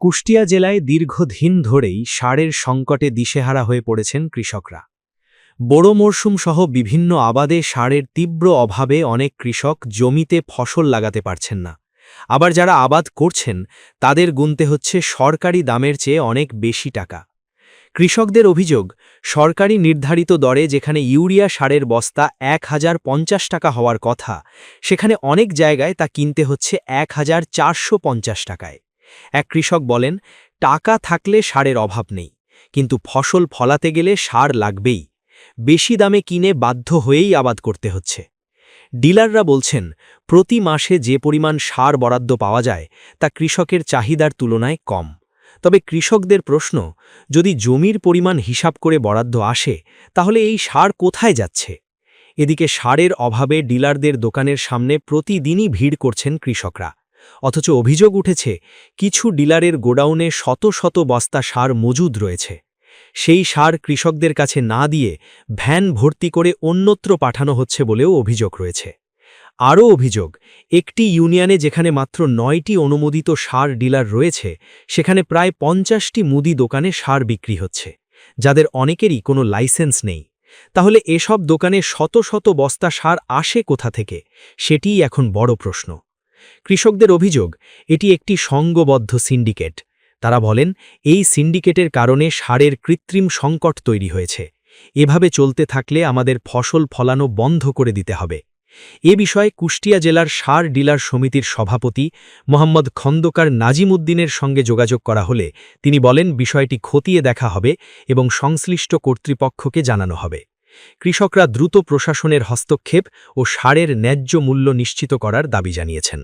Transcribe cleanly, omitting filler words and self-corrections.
কুষ্টিয়া জেলায় দীর্ঘদিন ধরেই সারের সংকটে দিশেহারা হয়ে পড়েছেন কৃষকরা। বড় মরশুম সহ বিভিন্ন আবাদে সারের তীব্র অভাবে অনেক কৃষক জমিতে ফসল লাগাতে পারছেন না। আবার যারা আবাদ করছেন তাদের গুনতে হচ্ছে সরকারি দামের চেয়ে অনেক বেশি টাকা। কৃষকদের অভিযোগ, সরকারি নির্ধারিত দরে যেখানে ইউরিয়া সারের বস্তা 1050 টাকা হওয়ার কথা, সেখানে অনেক জায়গায় তা কিনতে হচ্ছে 1450 টাকায়। এক কৃষক বলেন, টাকা থাকলে সারের অভাব নেই, কিন্তু ফসল ফলাতে গেলে সার লাগবেই। বেশি দামে কিনে বাধ্য হয়েই আবাদ করতে হচ্ছে। ডিলাররা বলছেন, প্রতি মাসে যে পরিমাণ সার বরাদ্দ পাওয়া যায় তা কৃষকের চাহিদার তুলনায় কম। তবে কৃষকদের প্রশ্ন, যদি জমির পরিমাণ হিসাব করে বরাদ্দ আসে তাহলে এই সার কোথায় যাচ্ছে? এদিকে সারের অভাবে ডিলারদের দোকানের সামনে প্রতিদিনই ভিড় করছেন কৃষকরা। অথচ অভিযোগ উঠেছে, কিছু ডিলারের গোডাউনে শত শত বস্তা সার মজুদ রয়েছে। সেই সার কৃষকদের কাছে না দিয়ে ভ্যান ভর্তি করে অন্যত্র পাঠানো হচ্ছে বলেও অভিযোগ রয়েছে। আরও অভিযোগ, একটি ইউনিয়নে যেখানে মাত্র 9টি অনুমোদিত সার ডিলার রয়েছে, সেখানে প্রায় 50টি মুদি দোকানে সার বিক্রি হচ্ছে, যাদের অনেকেরই কোনো লাইসেন্স নেই। তাহলে এসব দোকানে শত শত বস্তা সার আসে কোথা থেকে, সেটিই এখন বড় প্রশ্ন। কৃষকদের অভিযোগ, এটি একটি সংঘবদ্ধ সিন্ডিকেট। তারা বলেন, এই সিন্ডিকেটের কারণে সারের কৃত্রিম সংকট তৈরি হয়েছে। এভাবে চলতে থাকলে আমাদের ফসল ফলানো বন্ধ করে দিতে হবে। এ বিষয়ে কুষ্টিয়া জেলার সার ডিলার সমিতির সভাপতি মোহাম্মদ খন্দকার নাজিম উদ্দিনের সঙ্গে যোগাযোগ করা হলে তিনি বলেন, বিষয়টি খতিয়ে দেখা হবে এবং সংশ্লিষ্ট কর্তৃপক্ষকে জানানো হবে। কৃষকরা দ্রুত প্রশাসনের হস্তক্ষেপ ও সারের ন্যায্য মূল্য নিশ্চিত করার দাবি জানিয়েছেন।